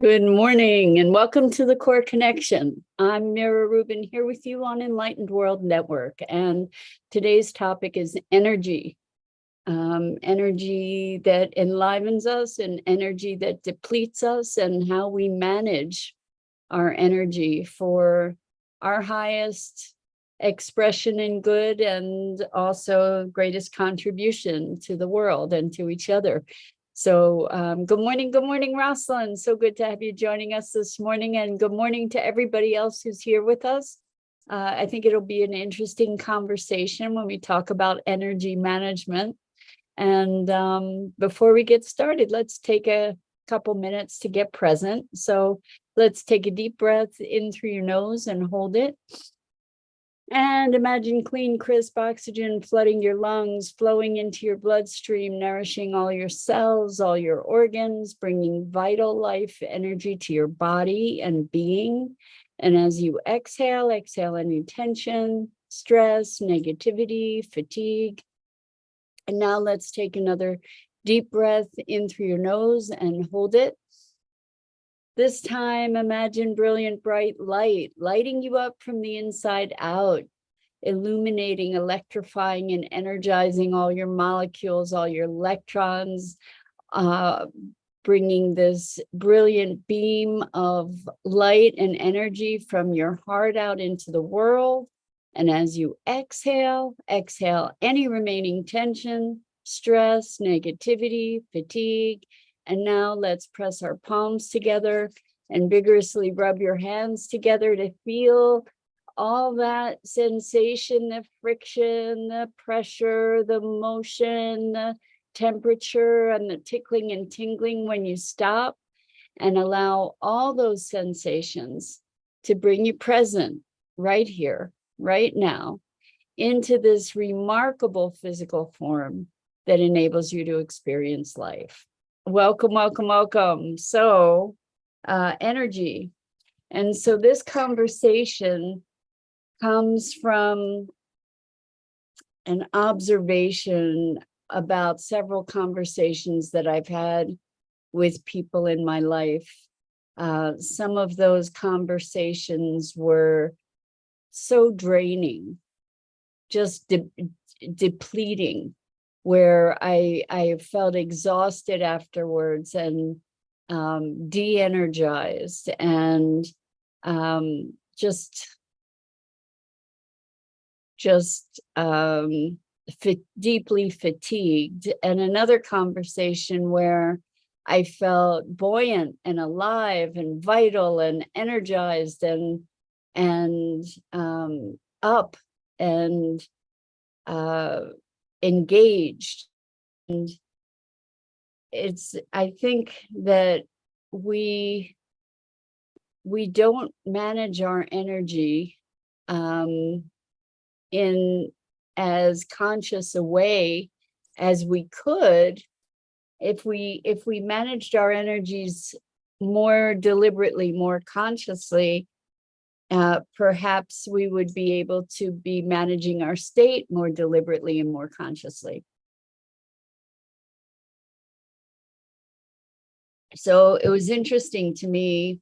Good morning and welcome to the Core Connection. I'm Mira Rubin here with you on Enlightened World Network, and today's topic is energy. Energy that enlivens us and energy that depletes us, and how we manage our energy for our highest expression in good and also greatest contribution to the world and to each other. So good morning, Rosalind. So good to have you joining us this morning, and good morning to everybody else who's here with us. I think it'll be an interesting conversation when we talk about energy management. And before we get started, let's take a couple minutes to get present. So let's take a deep breath in through your nose and hold it. And imagine clean, crisp oxygen flooding your lungs, flowing into your bloodstream, nourishing all your cells, all your organs, bringing vital life energy to your body and being. And as you exhale any tension, stress, negativity, fatigue. And now let's take another deep breath in through your nose and hold it. This time, imagine brilliant, bright light, lighting you up from the inside out, illuminating, electrifying, and energizing all your molecules, all your electrons, bringing this brilliant beam of light and energy from your heart out into the world. And as you exhale any remaining tension, stress, negativity, fatigue. And now let's press our palms together and vigorously rub your hands together to feel all that sensation, the friction, the pressure, the motion, the temperature, and the tickling and tingling when you stop, and allow all those sensations to bring you present right here, right now, into this remarkable physical form that enables you to experience life. Welcome, welcome, welcome. So, energy. And so this conversation comes from an observation about several conversations that I've had with people in my life. Some of those conversations were so draining, just depleting, where I felt exhausted afterwards and de-energized and deeply fatigued. And another conversation where I felt buoyant and alive and vital and energized and up and engaged. And I think that we don't manage our energy in as conscious a way as we could if we managed our energies more deliberately, more consciously. Perhaps we would be able to be managing our state more deliberately and more consciously. So it was interesting to me.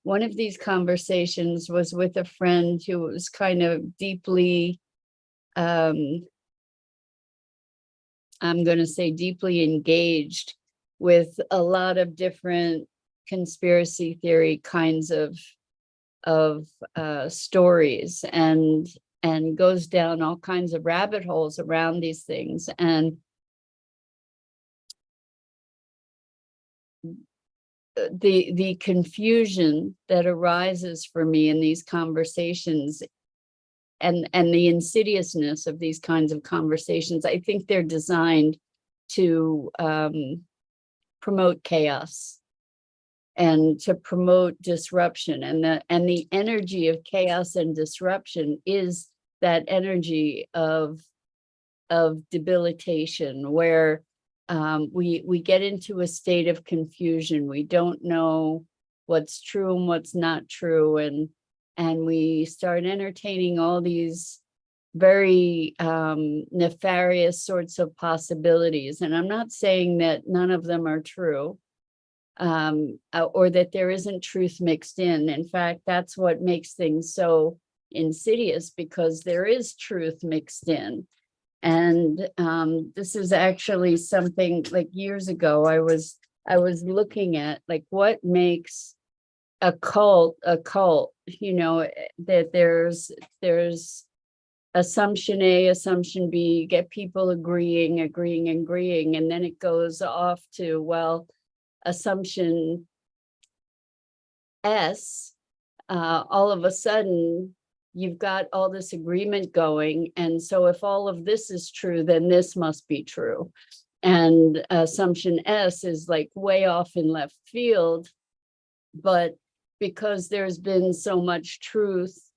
One of these conversations was with a friend who was kind of deeply, I'm going to say deeply engaged with a lot of different conspiracy theory kinds of stories, and goes down all kinds of rabbit holes around these things. And the confusion that arises for me in these conversations and the insidiousness of these kinds of conversations, I think they're designed to promote chaos and to promote disruption. And the energy of chaos and disruption is that energy of debilitation, where we get into a state of confusion. We don't know what's true and what's not true, and we start entertaining all these very nefarious sorts of possibilities. And I'm not saying that none of them are true. or that there isn't truth mixed in. In fact, that's what makes things so insidious, because there is truth mixed in. And this is actually something like years ago, I was looking at like what makes a cult, that there's assumption A, assumption B, get people agreeing, and then it goes off to, well, assumption S, all of a sudden you've got all this agreement going. And so if all of this is true, then this must be true. And assumption S is like way off in left field. But because there's been so much truth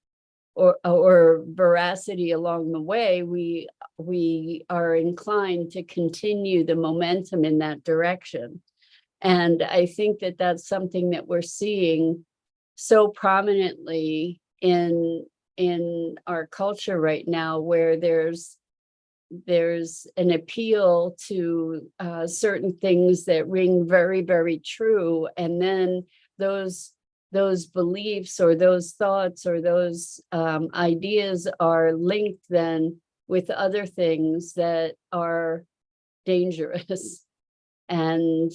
or veracity along the way, we are inclined to continue the momentum in that direction. And I think that that's something that we're seeing so prominently in our culture right now, where there's an appeal to certain things that ring very, very true, and then those beliefs or those thoughts or those ideas are linked then with other things that are dangerous and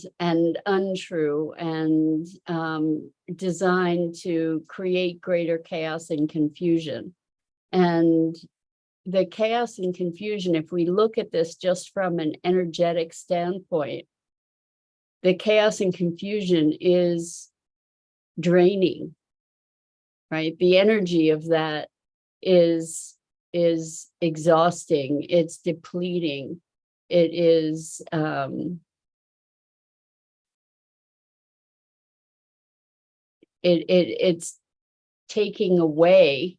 untrue and designed to create greater chaos and confusion. And the chaos and confusion, if we look at this just from an energetic standpoint, the chaos and confusion is draining, right? The energy of that is exhausting, it's depleting, it is it's taking away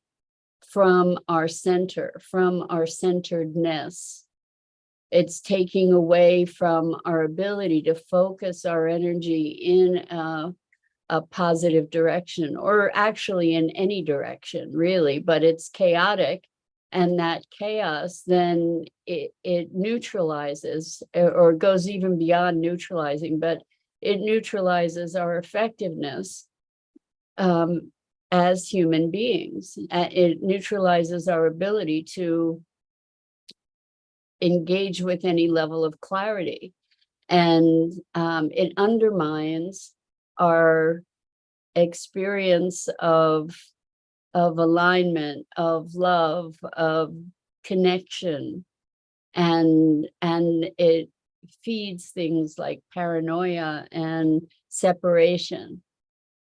from our center, from our centeredness. It's taking away from our ability to focus our energy in a positive direction, or actually in any direction, really, but it's chaotic. And that chaos, then it neutralizes, or goes even beyond neutralizing, but it neutralizes our effectiveness as human beings. It neutralizes our ability to engage with any level of clarity. And it undermines our experience of alignment, of love, of connection, and it feeds things like paranoia and separation.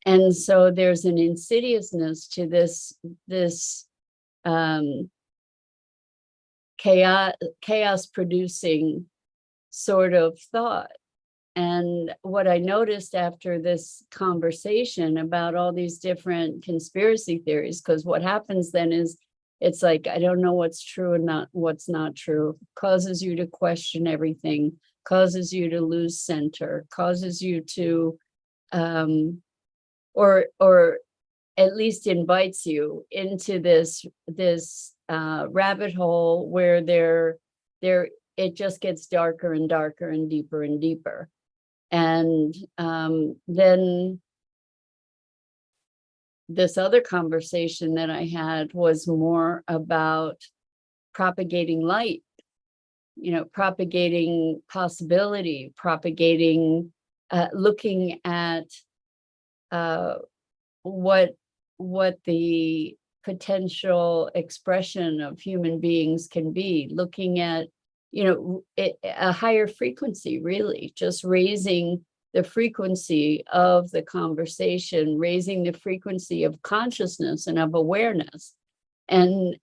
And so there's an insidiousness to this chaos producing sort of thought. And what I noticed after this conversation about all these different conspiracy theories, because what happens then is it's like, I don't know what's true and what's not true, causes you to question everything, causes you to lose center, causes you to or at least invites you into this rabbit hole where it just gets darker and darker and deeper. And then this other conversation that I had was more about propagating light, propagating possibility, propagating, looking at what the potential expression of human beings can be, looking at a higher frequency, really just raising the frequency of the conversation, raising the frequency of consciousness and of awareness. And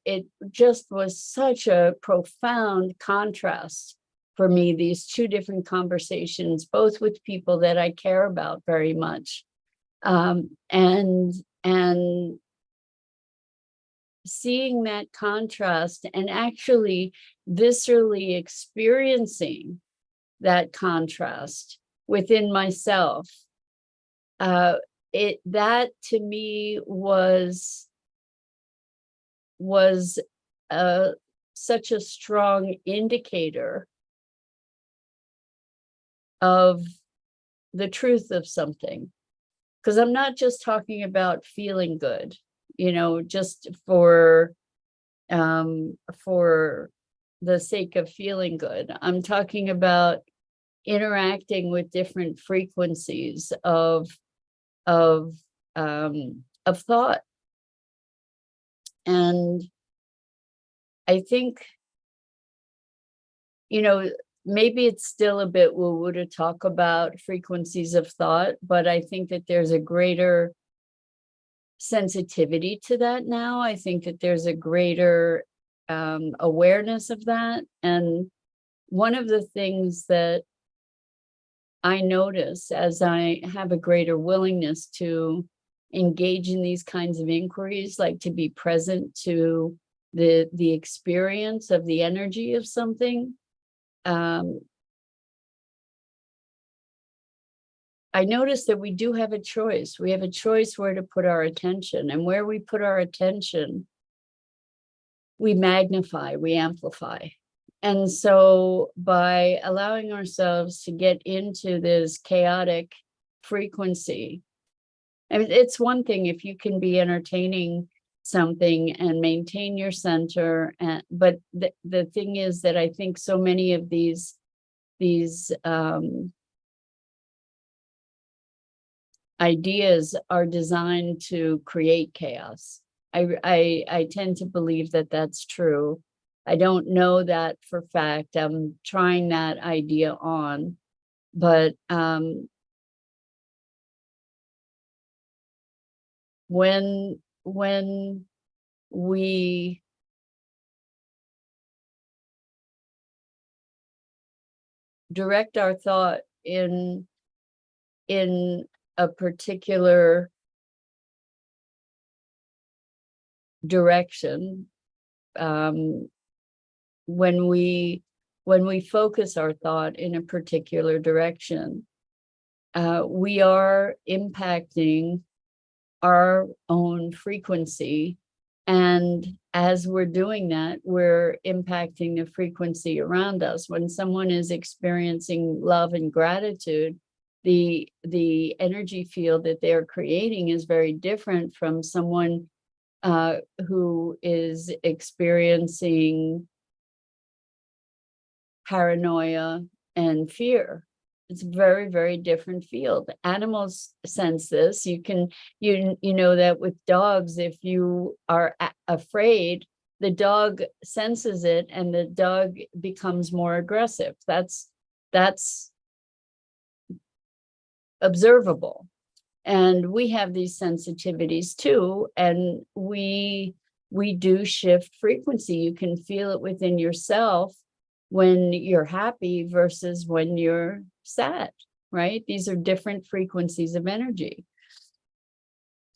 it just was such a profound contrast for me, these two different conversations, both with people that I care about very much. And seeing that contrast and actually viscerally experiencing that contrast within myself, that to me was such a strong indicator of the truth of something. Because I'm not just talking about feeling good, just for the sake of feeling good. I'm talking about interacting with different frequencies of thought. And I think, maybe it's still a bit woo-woo to talk about frequencies of thought, but I think that there's a greater sensitivity to that now. I think that there's a greater awareness of that. And one of the things that I notice as I have a greater willingness to engage in these kinds of inquiries, like to be present to the experience of the energy of something, I notice that we do have a choice. We have a choice where to put our attention, and where we put our attention, we magnify, we amplify. And so by allowing ourselves to get into this chaotic frequency, I mean, it's one thing if you can be entertaining something and maintain your center, but the thing is that I think so many of these ideas are designed to create chaos. I tend to believe that that's true. I don't know that for fact. I'm trying that idea on, but when we direct our thought in a particular direction, when we focus our thought in a particular direction, we are impacting our own frequency. And as we're doing that, we're impacting the frequency around us. When someone is experiencing love and gratitude, the energy field that they're creating is very different from someone who is experiencing paranoia and fear. It's a very, very different field. Animals sense this. You know that with dogs, if you are afraid, the dog senses it and the dog becomes more aggressive. That's observable. And we have these sensitivities too, and we do shift frequency. You can feel it within yourself when you're happy versus when you're sad, right? These are different frequencies of energy.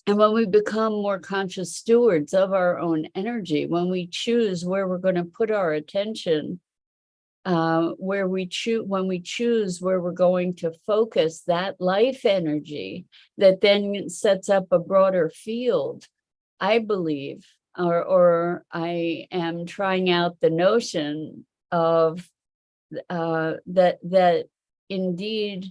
And when we become more conscious stewards of our own energy, when we choose where we're going to put our attention, when we choose where we're going to focus that life energy that then sets up a broader field, I believe, or I am trying out the notion of that indeed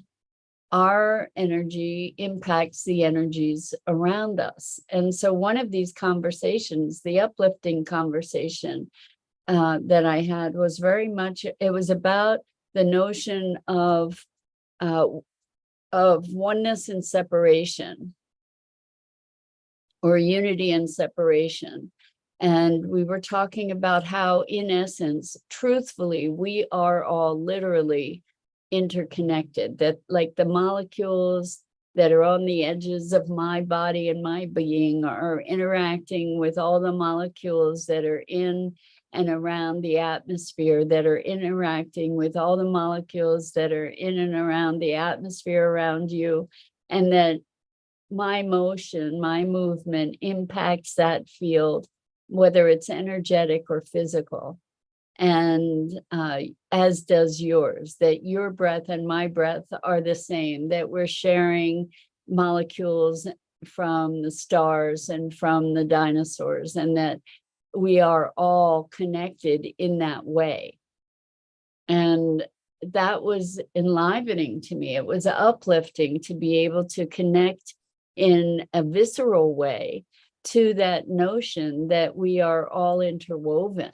our energy impacts the energies around us. And so one of these conversations, the uplifting conversation that I had, was very much, it was about the notion of oneness and separation, or unity and separation. And we were talking about how, in essence, truthfully, we are all literally interconnected, that like the molecules that are on the edges of my body and my being are interacting with all the molecules that are in and around the atmosphere, that are interacting with all the molecules that are in and around the atmosphere around you, and that my motion, my movement impacts that field, whether it's energetic or physical. And as does yours, that your breath and my breath are the same, that we're sharing molecules from the stars and from the dinosaurs, and that we are all connected in that way. And that was enlivening to me. It was uplifting to be able to connect in a visceral way to that notion that we are all interwoven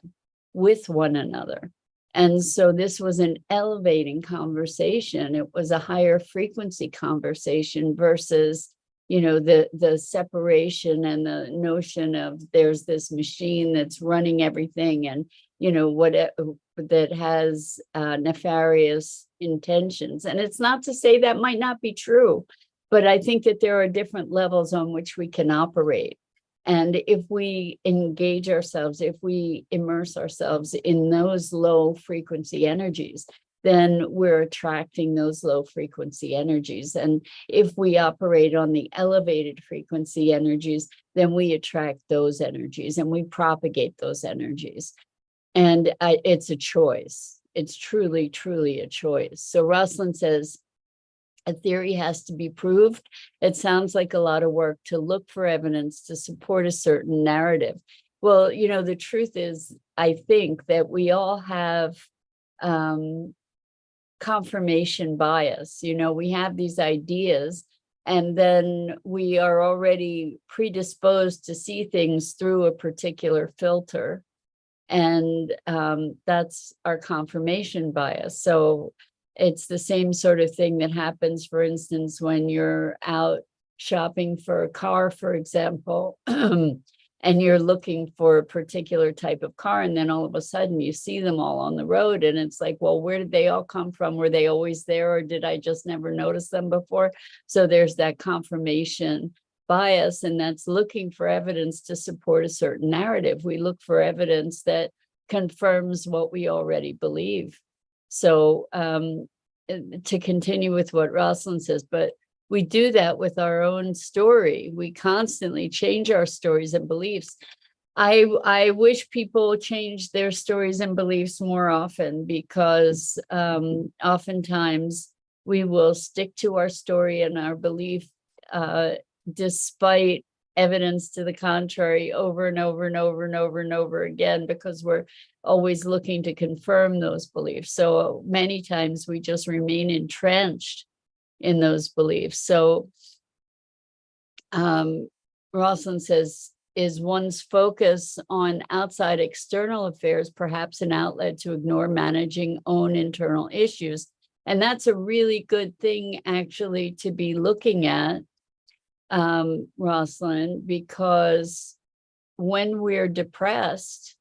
with one another. And so this was an elevating conversation. It was a higher frequency conversation versus, the separation and the notion of there's this machine that's running everything, and what that has nefarious intentions. And it's not to say that might not be true, but I think that there are different levels on which we can operate. And if we engage ourselves, if we immerse ourselves in those low frequency energies, then we're attracting those low frequency energies. And if we operate on the elevated frequency energies, then we attract those energies and we propagate those energies. And it's a choice. It's truly, truly a choice. So Rosalind says, a theory has to be proved. It sounds like a lot of work to look for evidence to support a certain narrative. Well, the truth is, I think that we all have confirmation bias. We have these ideas, and then we are already predisposed to see things through a particular filter. And that's our confirmation bias. So it's the same sort of thing that happens, for instance, when you're out shopping for a car, for example, and you're looking for a particular type of car, and then all of a sudden you see them all on the road, and it's like, well, where did they all come from? Were they always there, or did I just never notice them before? So there's that confirmation bias, and that's looking for evidence to support a certain narrative. We look for evidence that confirms what we already believe. So to continue with what Rosalind says, but we do that with our own story. We constantly change our stories and beliefs. I wish people change their stories and beliefs more often, because oftentimes we will stick to our story and our belief despite evidence to the contrary over and over and over and over and over again, because we're always looking to confirm those beliefs. So many times we just remain entrenched in those beliefs. So Rosalind says, is one's focus on outside external affairs perhaps an outlet to ignore managing own internal issues? And that's a really good thing, actually, to be looking at, Rosalind, because when we're depressed,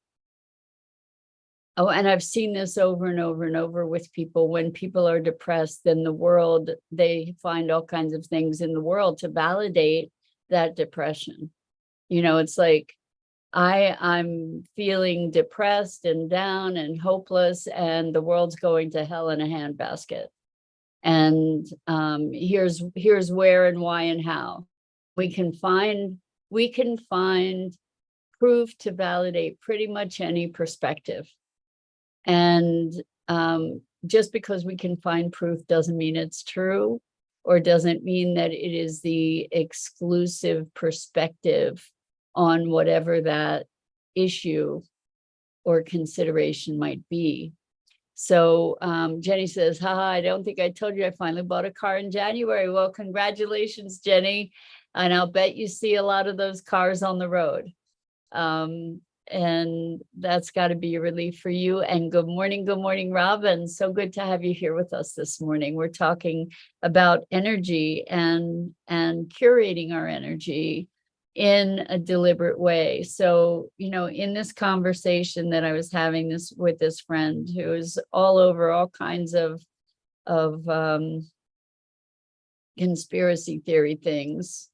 and I've seen this over and over and over with people, when people are depressed, then the world, they find all kinds of things in the world to validate that depression. It's like, I'm feeling depressed and down and hopeless, and the world's going to hell in a handbasket. And here's where and why and how. We can find proof to validate pretty much any perspective. And just because we can find proof doesn't mean it's true, or doesn't mean that it is the exclusive perspective on whatever that issue or consideration might be. So Jenny says, haha, I don't think I told you I finally bought a car in January. Well, congratulations, Jenny. And I'll bet you see a lot of those cars on the road. And that's got to be a relief for you. And good morning, Robin. So good to have you here with us this morning. We're talking about energy and curating our energy in a deliberate way. So, in this conversation that I was having with this friend who is all over all kinds of conspiracy theory things,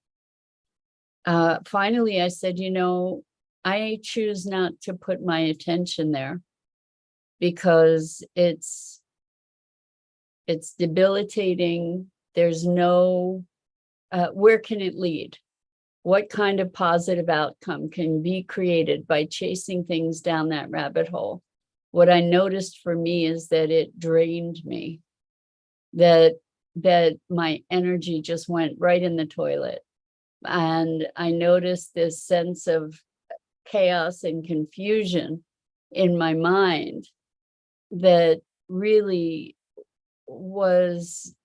finally I said, I choose not to put my attention there, because it's debilitating. There's no, where can it lead? What kind of positive outcome can be created by chasing things down that rabbit hole? What I noticed for me is that it drained me, that my energy just went right in the toilet. And I noticed this sense of chaos and confusion in my mind that really was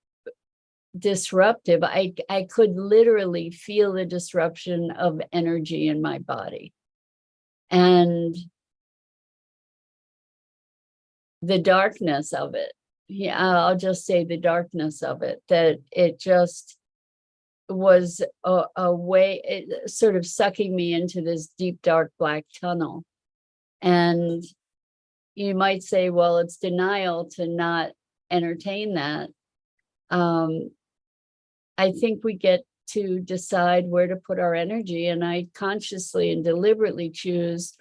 disruptive. I could literally feel the disruption of energy in my body. And the darkness of it. Yeah, I'll just say the darkness of it, that it just was a way, it sort of sucking me into this deep, dark, black tunnel. And you might say, well, it's denial to not entertain that. I think we get to decide where to put our energy, and I consciously and deliberately choose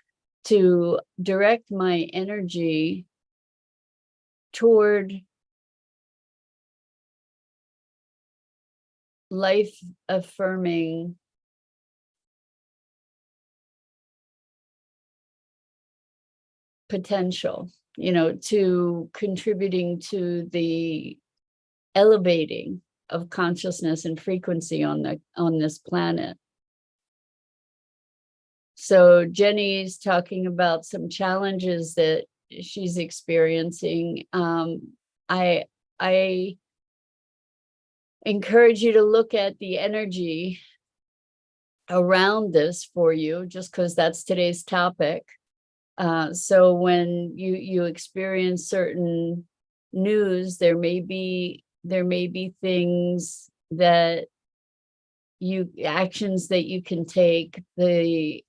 to direct my energy toward life-affirming potential, to contributing to the elevating of consciousness and frequency on this planet. So Jenny's talking about some challenges that she's experiencing. I encourage you to look at the energy around this for you, just because that's today's topic. So when you experience certain news, there may be things that actions that you can take. The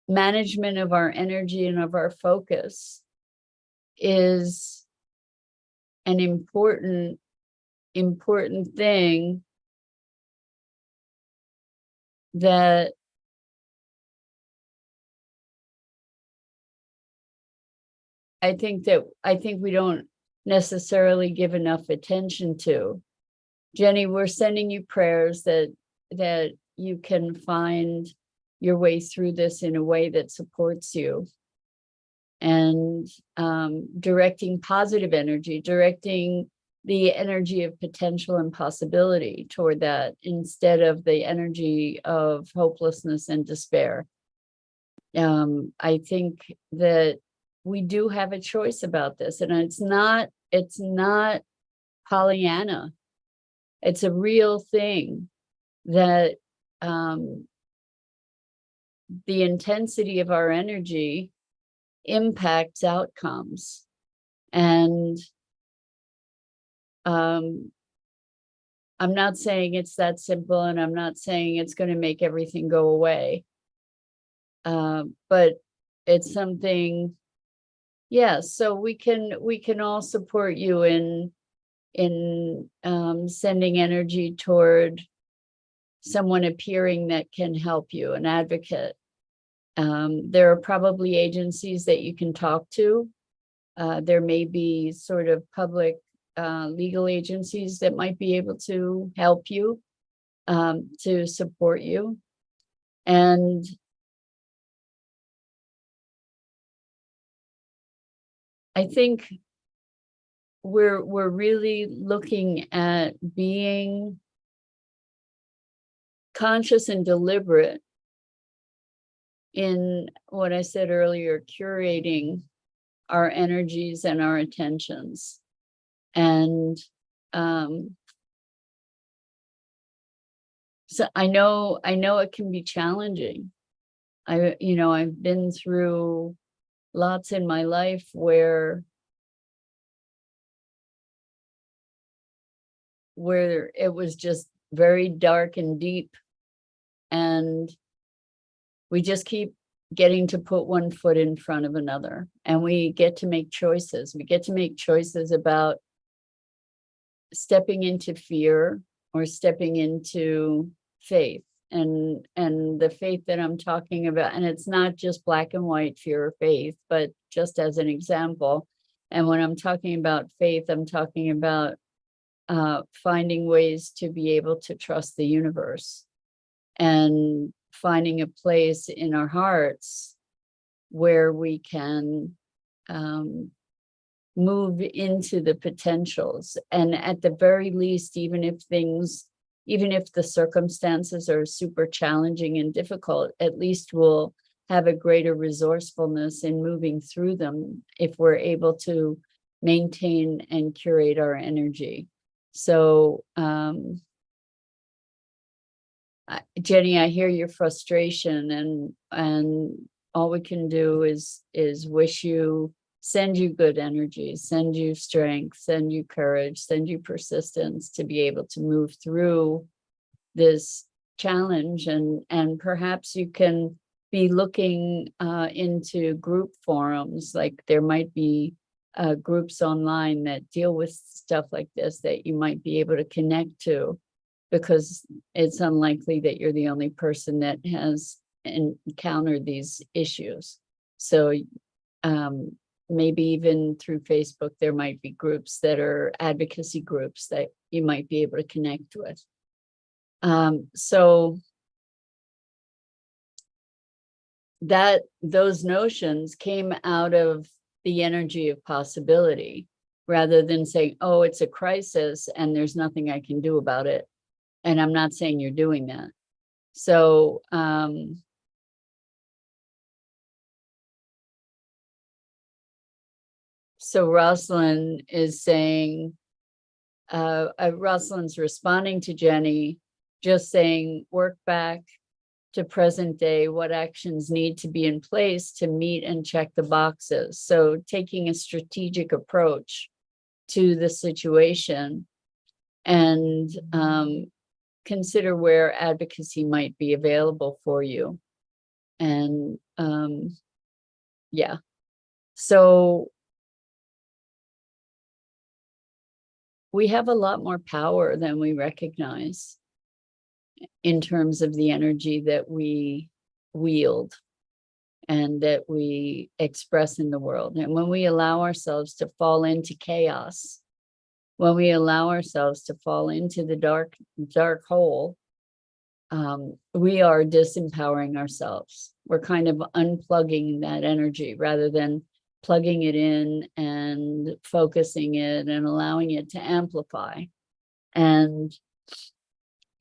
management of our energy and of our focus is an important thing that I think we don't necessarily give enough attention to. Jenny, we're sending you prayers that you can find your way through this in a way that supports you, and directing positive energy, directing the energy of potential and possibility toward that, instead of the energy of hopelessness and despair. I think that we do have a choice about this, and it's not Pollyanna. It's a real thing that the intensity of our energy impacts outcomes. And I'm not saying it's that simple, and I'm not saying it's going to make everything go away. But it's something, yes. So we can all support you in sending energy toward someone appearing that can help you, an advocate. There are probably agencies that you can talk to. There may be sort of public legal agencies that might be able to help you, to support you. And I think we're really looking at being conscious and deliberate in what I said earlier, curating our energies and our attentions. And so I know it can be challenging. I've been through lots in my life where it was just very dark and deep, and we just keep getting to put one foot in front of another, and we get to make choices. We get to make choices about stepping into fear or stepping into faith. And the faith that I'm talking about, and it's not just black and white fear or faith, but just as an example. And when I'm talking about faith, I'm talking about finding ways to be able to trust the universe, and finding a place in our hearts where we can move into the potentials. And at the very least, even if the circumstances are super challenging and difficult, at least we'll have a greater resourcefulness in moving through them if we're able to maintain and curate our energy. So, Jenny, I hear your frustration, and all we can do is wish you, send you good energy, send you strength, send you courage, send you persistence to be able to move through this challenge. And perhaps you can be looking into group forums, like there might be groups online that deal with stuff like this that you might be able to connect to, because it's unlikely that you're the only person that has encountered these issues. So maybe even through Facebook, there might be groups that are advocacy groups that you might be able to connect with. So that those notions came out of the energy of possibility, rather than saying, oh, it's a crisis and there's nothing I can do about it. And I'm not saying you're doing that. So so Rosalind is saying, Rosalind's responding to Jenny, just saying, work back to present day, what actions need to be in place to meet and check the boxes. So taking a strategic approach to the situation, and consider where advocacy might be available for you. And yeah, so we have a lot more power than we recognize in terms of the energy that we wield and that we express in the world. And when we allow ourselves to fall into chaos, when we allow ourselves to fall into the dark hole, we are disempowering ourselves. We're kind of unplugging that energy rather than plugging it in and focusing it and allowing it to amplify. And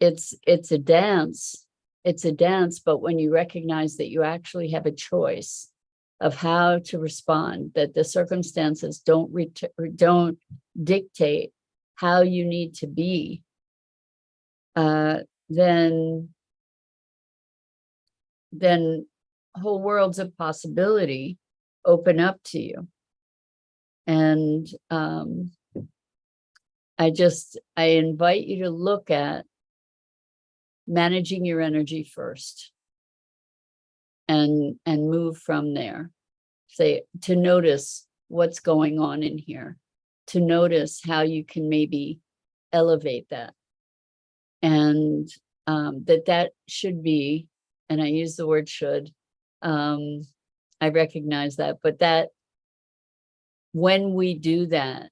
it's a dance. It's a dance, but when you recognize that you actually have a choice of how to respond, that the circumstances don't dictate how you need to be, then whole worlds of possibility open up to you. And I invite you to look at managing your energy first and move from there. Say, to notice what's going on in here, to notice how you can maybe elevate that. And that should be, and I use the word should, I recognize that, but that when we do that,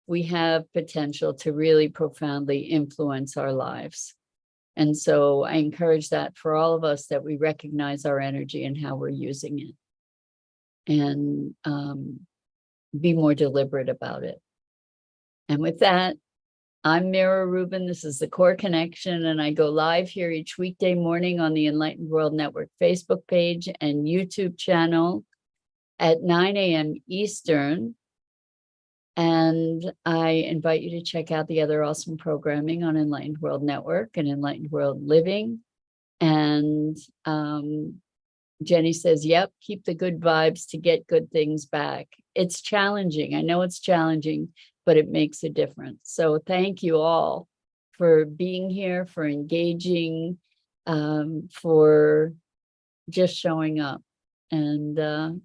we have potential to really profoundly influence our lives. And so I encourage that for all of us, that we recognize our energy and how we're using it, and be more deliberate about it. And with that, I'm Mira Rubin. This is the Core Connection, and I go live here each weekday morning on the Enlightened World Network Facebook page and YouTube channel at 9 a.m. Eastern. And I invite you to check out the other awesome programming on Enlightened World Network and Enlightened World Living. And Jenny says, yep, keep the good vibes to get good things back. It's challenging. I know it's challenging, but it makes a difference. So thank you all for being here, for engaging, for just showing up. And